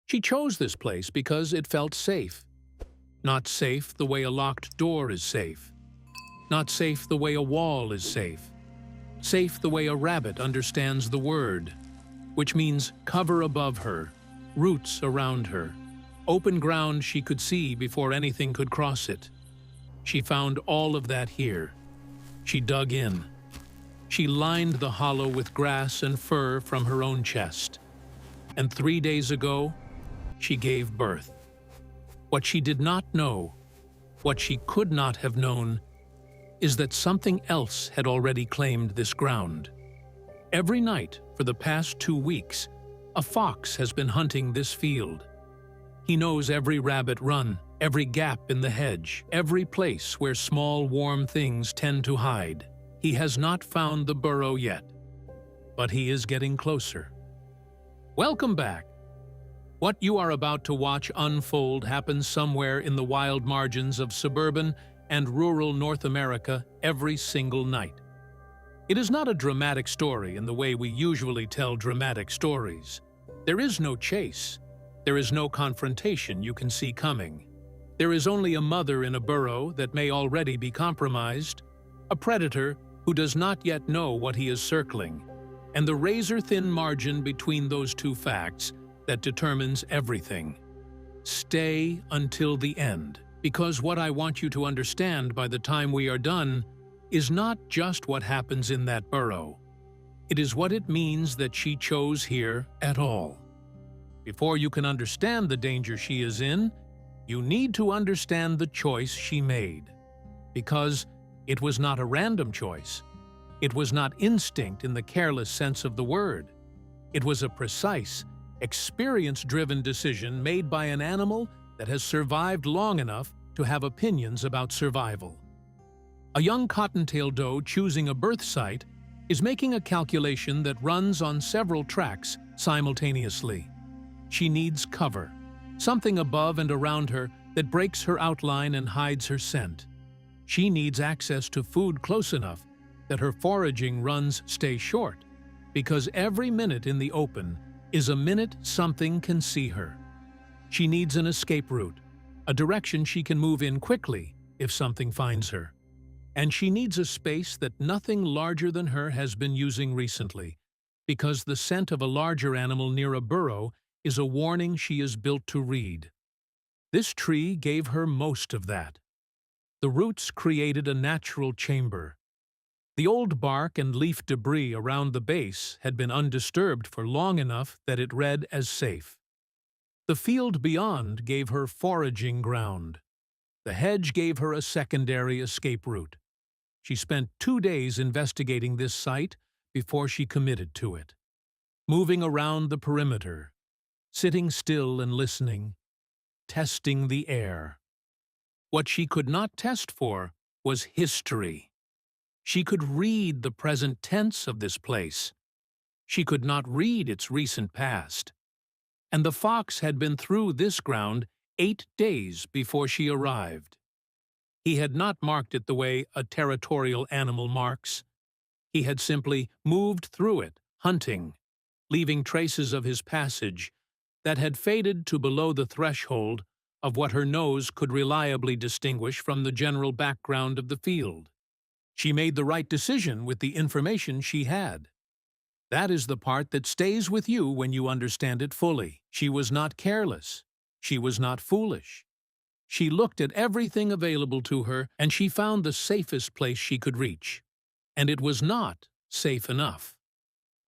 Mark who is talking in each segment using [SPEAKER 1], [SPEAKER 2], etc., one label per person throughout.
[SPEAKER 1] She chose this place because it felt safe. Not safe the way a locked door is safe. Not safe the way a wall is safe. Safe the way a rabbit understands the word, which means cover above her, roots around her, open ground she could see before anything could cross it. She found all of that here. She dug in. She lined the hollow with grass and fur from her own chest. And 3 days ago, she gave birth. What she did not know, what she could not have known, is that something else had already claimed this ground. Every night for the past 2 weeks, a fox has been hunting this field. He knows every rabbit run, every gap in the hedge, every place where small warm things tend to hide. He has not found the burrow yet, but he is getting closer. Welcome back. What you are about to watch unfold happens somewhere in the wild margins of suburban and rural North America every single night. It is not a dramatic story in the way we usually tell dramatic stories. There is no chase. There is no confrontation you can see coming. There is only a mother in a burrow that may already be compromised, a predator who does not yet know what he is circling, and the razor-thin margin between those two facts that determines everything. Stay until the end, because what I want you to understand by the time we are done is not just what happens in that burrow. It is what it means that she chose here at all. Before you can understand the danger she is in, you need to understand the choice she made. Because it was not a random choice. It was not instinct in the careless sense of the word. It was a precise, experience-driven decision made by an animal that has survived long enough to have opinions about survival. A young cottontail doe choosing a birth site is making a calculation that runs on several tracks simultaneously. She needs cover, something above and around her that breaks her outline and hides her scent. She needs access to food close enough that her foraging runs stay short, because every minute in the open is a minute something can see her. She needs an escape route, a direction she can move in quickly if something finds her. And she needs a space that nothing larger than her has been using recently, because the scent of a larger animal near a burrow is a warning she is built to read. This tree gave her most of that. The roots created a natural chamber. The old bark and leaf debris around the base had been undisturbed for long enough that it read as safe. The field beyond gave her foraging ground. The hedge gave her a secondary escape route. She spent 2 days investigating this site before she committed to it. Moving around the perimeter, sitting still and listening, testing the air. What she could not test for was history. She could read the present tense of this place. She could not read its recent past. And the fox had been through this ground 8 days before she arrived. He had not marked it the way a territorial animal marks. He had simply moved through it, hunting, leaving traces of his passage that had faded to below the threshold of what her nose could reliably distinguish from the general background of the field. She made the right decision with the information she had. That is the part that stays with you when you understand it fully. She was not careless. She was not foolish. She looked at everything available to her, and she found the safest place she could reach. And it was not safe enough.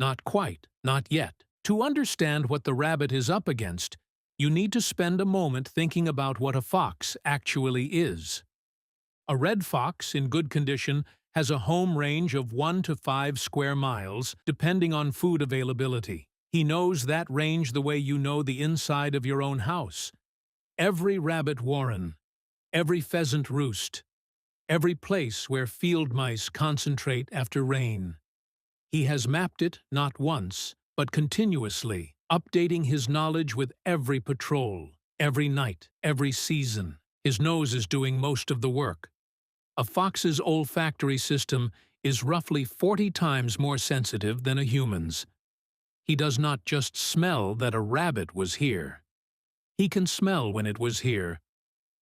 [SPEAKER 1] Not quite, not yet. To understand what the rabbit is up against, you need to spend a moment thinking about what a fox actually is. A red fox in good condition has a home range of 1 to 5 square miles, depending on food availability. He knows that range the way you know the inside of your own house. Every rabbit warren, every pheasant roost, every place where field mice concentrate after rain. He has mapped it not once, but continuously, updating his knowledge with every patrol, every night, every season. His nose is doing most of the work. A fox's olfactory system is roughly 40 times more sensitive than a human's. He does not just smell that a rabbit was here. He can smell when it was here,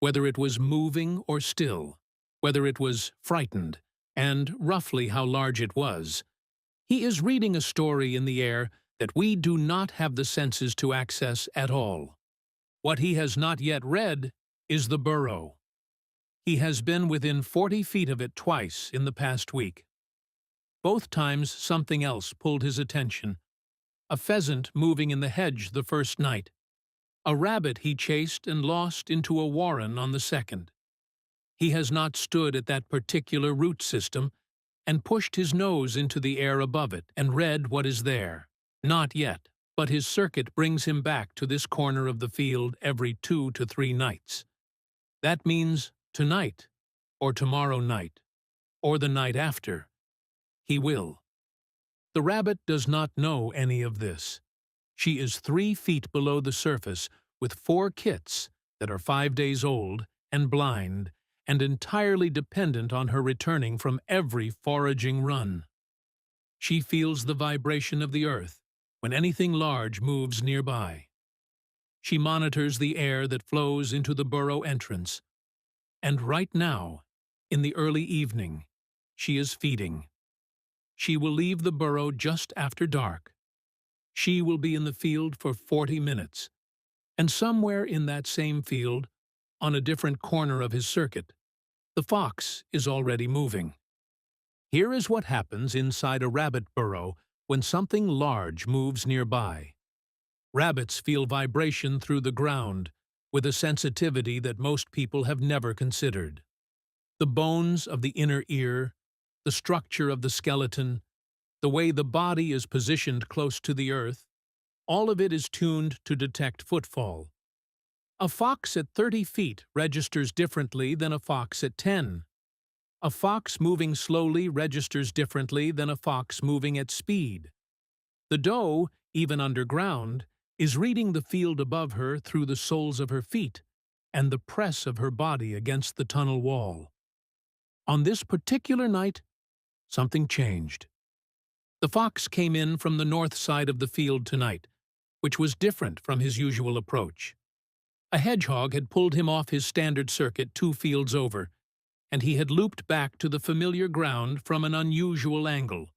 [SPEAKER 1] whether it was moving or still, whether it was frightened, and roughly how large it was. He is reading a story in the air that we do not have the senses to access at all. What he has not yet read is the burrow. He has been within 40 feet of it twice in the past week. Both times something else pulled his attention. A pheasant moving in the hedge the first night. A rabbit he chased and lost into a warren on the second. He has not stood at that particular root system and pushed his nose into the air above it and read what is there. Not yet, but his circuit brings him back to this corner of the field every 2 to 3 nights. That means tonight, or tomorrow night, or the night after. He will. The rabbit does not know any of this. She is 3 feet below the surface with 4 kits that are 5 days old and blind and entirely dependent on her returning from every foraging run. She feels the vibration of the earth when anything large moves nearby. She monitors the air that flows into the burrow entrance. And right now, in the early evening, she is feeding. She will leave the burrow just after dark. She will be in the field for 40 minutes. And somewhere in that same field, on a different corner of his circuit, the fox is already moving. Here is what happens inside a rabbit burrow when something large moves nearby. Rabbits feel vibration through the ground with a sensitivity that most people have never considered. The bones of the inner ear, the structure of the skeleton, the way the body is positioned close to the earth, all of it is tuned to detect footfall. A fox at 30 feet registers differently than a fox at 10. A fox moving slowly registers differently than a fox moving at speed. The doe, even underground, is reading the field above her through the soles of her feet and the press of her body against the tunnel wall. On this particular night, something changed. The fox came in from the north side of the field tonight, which was different from his usual approach. A hedgehog had pulled him off his standard circuit 2 fields over, and he had looped back to the familiar ground from an unusual angle.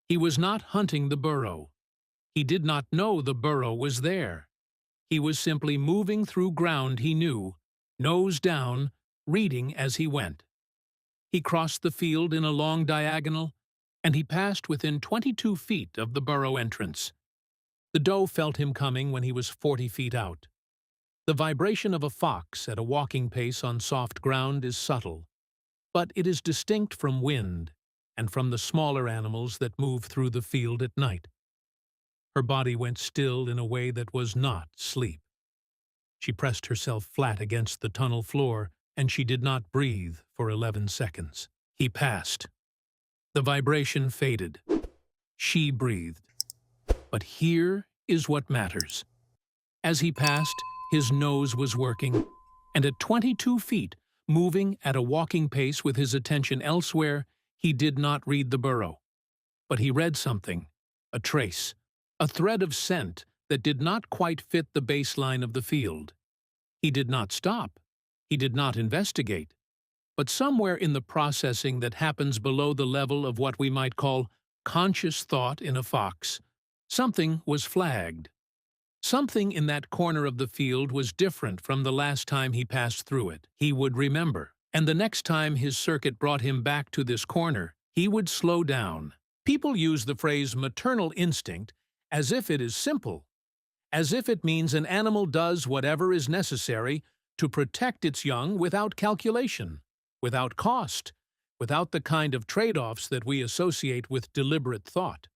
[SPEAKER 1] He was not hunting the burrow. He did not know the burrow was there. He was simply moving through ground he knew, nose down, reading as he went. He crossed the field in a long diagonal, and he passed within 22 feet of the burrow entrance. The doe felt him coming when he was 40 feet out. The vibration of a fox at a walking pace on soft ground is subtle, but it is distinct from wind and from the smaller animals that move through the field at night. Her body went still in a way that was not sleep. She pressed herself flat against the tunnel floor, and she did not breathe for 11 seconds. He passed. The vibration faded. She breathed. But here is what matters. As he passed, his nose was working, and at 22 feet, moving at a walking pace with his attention elsewhere, he did not read the burrow. But he read something, a trace, a thread of scent that did not quite fit the baseline of the field. He did not stop. He did not investigate. But somewhere in the processing that happens below the level of what we might call conscious thought in a fox, something was flagged. Something in that corner of the field was different from the last time he passed through it. He would remember, and the next time his circuit brought him back to this corner, he would slow down. People use the phrase maternal instinct as if it is simple, as if it means an animal does whatever is necessary to protect its young without calculation, without cost, without the kind of trade-offs that we associate with deliberate thought.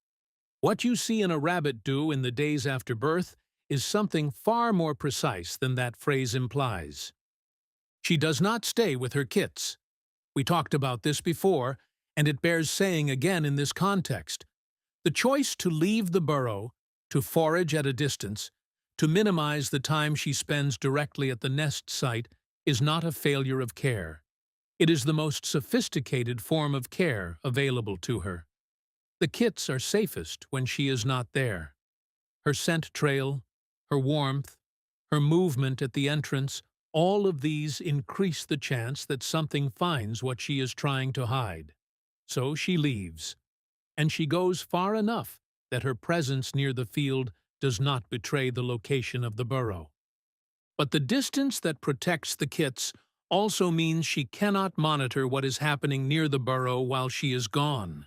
[SPEAKER 1] What you see in a rabbit do in the days after birth is something far more precise than that phrase implies. She does not stay with her kits. We talked about this before, and it bears saying again in this context. The choice to leave the burrow, to forage at a distance, to minimize the time she spends directly at the nest site is not a failure of care. It is the most sophisticated form of care available to her. The kits are safest when she is not there. Her scent trail, her warmth, her movement at the entrance, all of these increase the chance that something finds what she is trying to hide. So she leaves, and she goes far enough that her presence near the field does not betray the location of the burrow. But the distance that protects the kits also means she cannot monitor what is happening near the burrow while she is gone.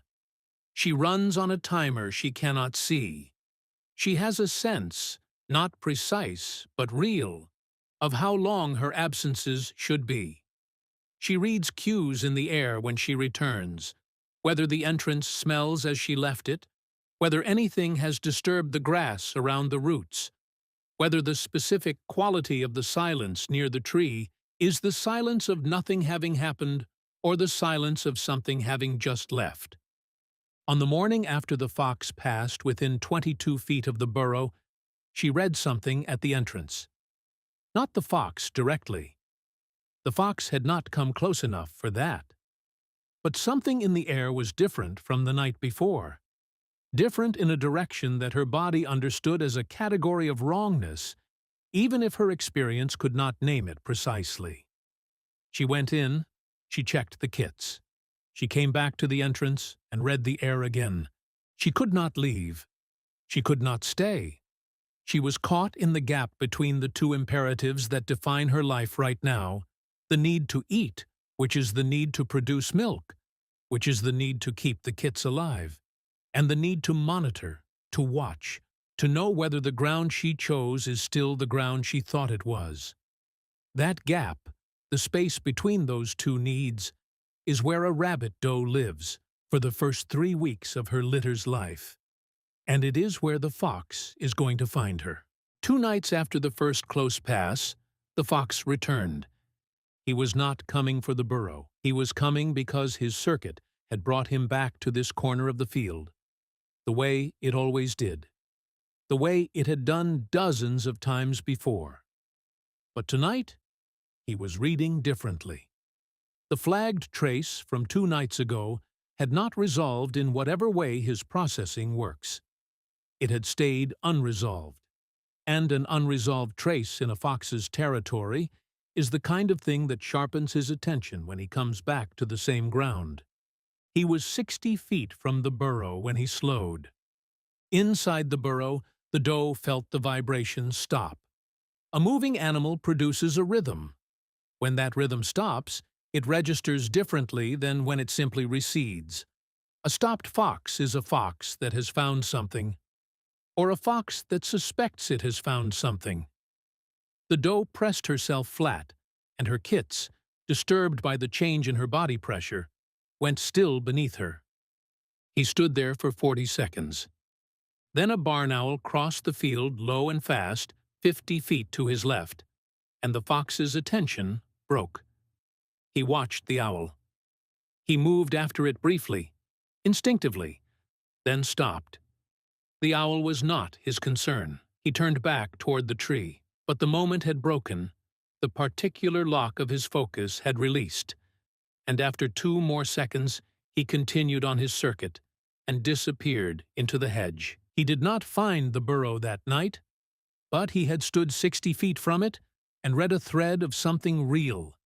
[SPEAKER 1] She runs on a timer she cannot see. She has a sense, not precise, but real, of how long her absences should be. She reads cues in the air when she returns, whether the entrance smells as she left it, whether anything has disturbed the grass around the roots, whether the specific quality of the silence near the tree is the silence of nothing having happened or the silence of something having just left. On the morning after the fox passed within 22 feet of the burrow, she read something at the entrance. Not the fox directly. The fox had not come close enough for that. But something in the air was different from the night before. Different in a direction that her body understood as a category of wrongness, even if her experience could not name it precisely. She went in, she checked the kits. She came back to the entrance and read the air again. She could not leave. She could not stay. She was caught in the gap between the two imperatives that define her life right now, the need to eat, which is the need to produce milk, which is the need to keep the kits alive, and the need to monitor, to watch, to know whether the ground she chose is still the ground she thought it was. That gap, the space between those two needs, is where a rabbit doe lives for the first 3 weeks of her litter's life. And it is where the fox is going to find her. 2 nights after the first close pass, the fox returned. He was not coming for the burrow. He was coming because his circuit had brought him back to this corner of the field, the way it always did, the way it had done dozens of times before. But tonight, he was reading differently. The flagged trace from 2 nights ago had not resolved in whatever way his processing works. It had stayed unresolved. And an unresolved trace in a fox's territory is the kind of thing that sharpens his attention when he comes back to the same ground. He was 60 feet from the burrow when he slowed. Inside the burrow, the doe felt the vibration stop. A moving animal produces a rhythm. When that rhythm stops, it registers differently than when it simply recedes. A stopped fox is a fox that has found something, or a fox that suspects it has found something. The doe pressed herself flat, and her kits, disturbed by the change in her body pressure, went still beneath her. He stood there for 40 seconds. Then a barn owl crossed the field low and fast, 50 feet to his left, and the fox's attention broke. He watched the owl. He moved after it briefly, instinctively, then stopped. The owl was not his concern. He turned back toward the tree, but the moment had broken. The particular lock of his focus had released, and after 2 more seconds, he continued on his circuit and disappeared into the hedge. He did not find the burrow that night, but he had stood 60 feet from it and read a thread of something real,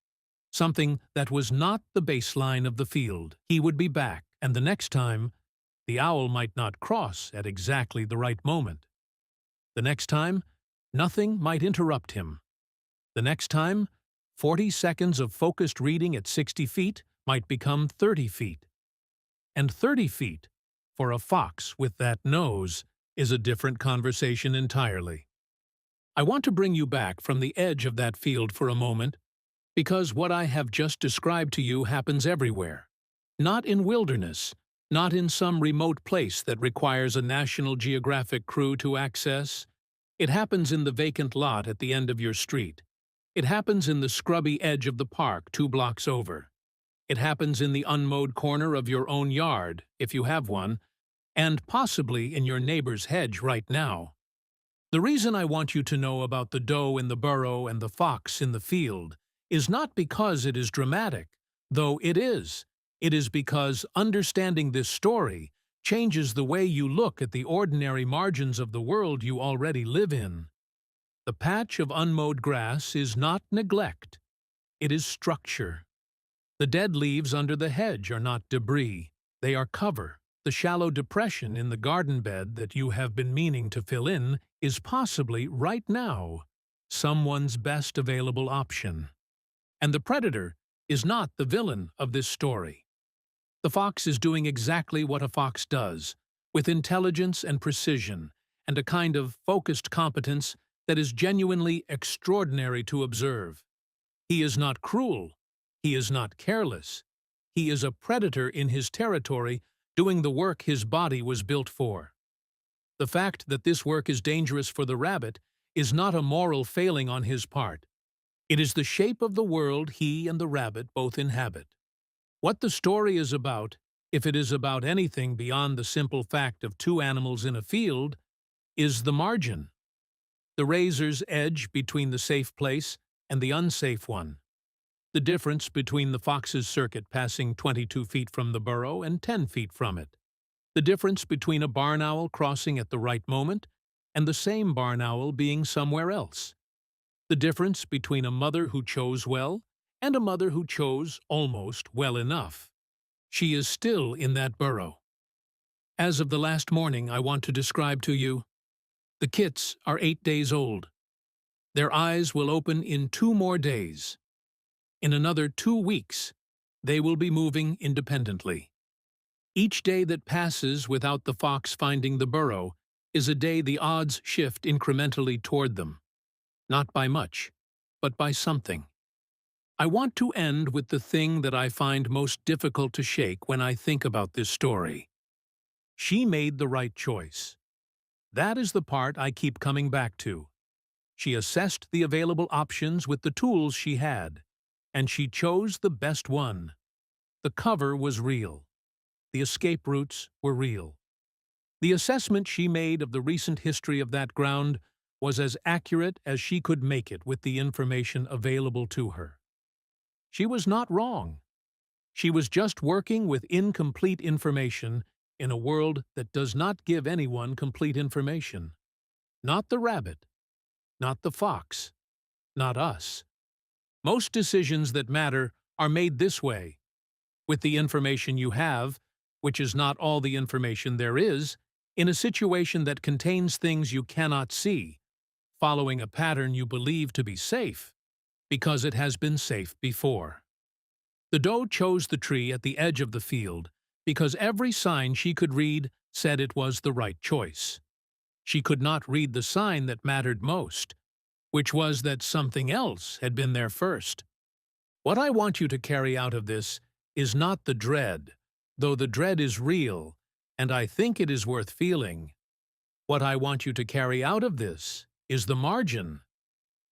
[SPEAKER 1] something that was not the baseline of the field. He would be back, and the next time, the owl might not cross at exactly the right moment. The next time, nothing might interrupt him. The next time, 40 seconds of focused reading at 60 feet might become 30 feet. And 30 feet, for a fox with that nose, is a different conversation entirely. I want to bring you back from the edge of that field for a moment, because what I have just described to you happens everywhere. Not in wilderness, not in some remote place that requires a National Geographic crew to access. It happens in the vacant lot at the end of your street. It happens in the scrubby edge of the park 2 blocks over. It happens in the unmowed corner of your own yard, if you have one, and possibly in your neighbor's hedge right now. The reason I want you to know about the doe in the burrow and the fox in the field is not because it is dramatic, though it is. It is because understanding this story changes the way you look at the ordinary margins of the world you already live in. The patch of unmowed grass is not neglect, it is structure. The dead leaves under the hedge are not debris, they are cover. The shallow depression in the garden bed that you have been meaning to fill in is possibly, right now, someone's best available option. And the predator is not the villain of this story. The fox is doing exactly what a fox does, with intelligence and precision, and a kind of focused competence that is genuinely extraordinary to observe. He is not cruel. He is not careless. He is a predator in his territory, doing the work his body was built for. The fact that this work is dangerous for the rabbit is not a moral failing on his part. It is the shape of the world he and the rabbit both inhabit. What the story is about, if it is about anything beyond the simple fact of two animals in a field, is the margin. The razor's edge between the safe place and the unsafe one. The difference between the fox's circuit passing 22 feet from the burrow and 10 feet from it. The difference between a barn owl crossing at the right moment and the same barn owl being somewhere else. The difference between a mother who chose well and a mother who chose almost well enough. She is still in that burrow. As of the last morning I want to describe to you, the kits are 8 days old. Their eyes will open in 2 more days. In another 2 weeks, they will be moving independently. Each day that passes without the fox finding the burrow is a day the odds shift incrementally toward them. Not by much, but by something. I want to end with the thing that I find most difficult to shake when I think about this story. She made the right choice. That is the part I keep coming back to. She assessed the available options with the tools she had, and she chose the best one. The cover was real. The escape routes were real. The assessment she made of the recent history of that ground was as accurate as she could make it with the information available to her. She was not wrong. She was just working with incomplete information in a world that does not give anyone complete information. Not the rabbit, not the fox, not us. Most decisions that matter are made this way. With the information you have, which is not all the information there is, in a situation that contains things you cannot see, following a pattern you believe to be safe, because it has been safe before. The doe chose the tree at the edge of the field because every sign she could read said it was the right choice. She could not read the sign that mattered most, which was that something else had been there first. What I want you to carry out of this is not the dread, though the dread is real, and I think it is worth feeling. What I want you to carry out of this is the margin.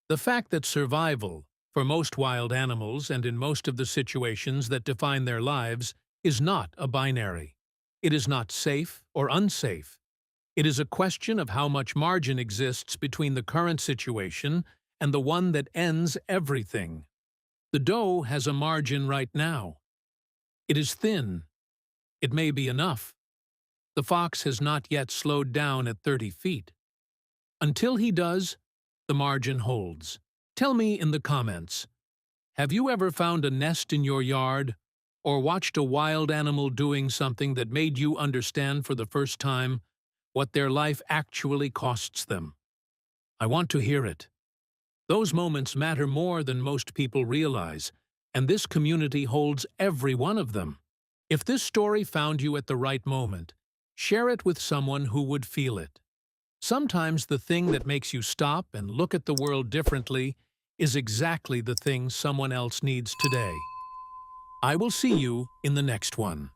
[SPEAKER 1] The fact that survival, for most wild animals and in most of the situations that define their lives, is not a binary. It is not safe or unsafe. It is a question of how much margin exists between the current situation and the one that ends everything. The doe has a margin right now. It is thin. It may be enough. The fox has not yet slowed down at 30 feet. Until he does, the margin holds. Tell me in the comments, have you ever found a nest in your yard or watched a wild animal doing something that made you understand for the first time what their life actually costs them? I want to hear it. Those moments matter more than most people realize, and this community holds every one of them. If this story found you at the right moment, share it with someone who would feel it. Sometimes the thing that makes you stop and look at the world differently is exactly the thing someone else needs today. I will see you in the next one.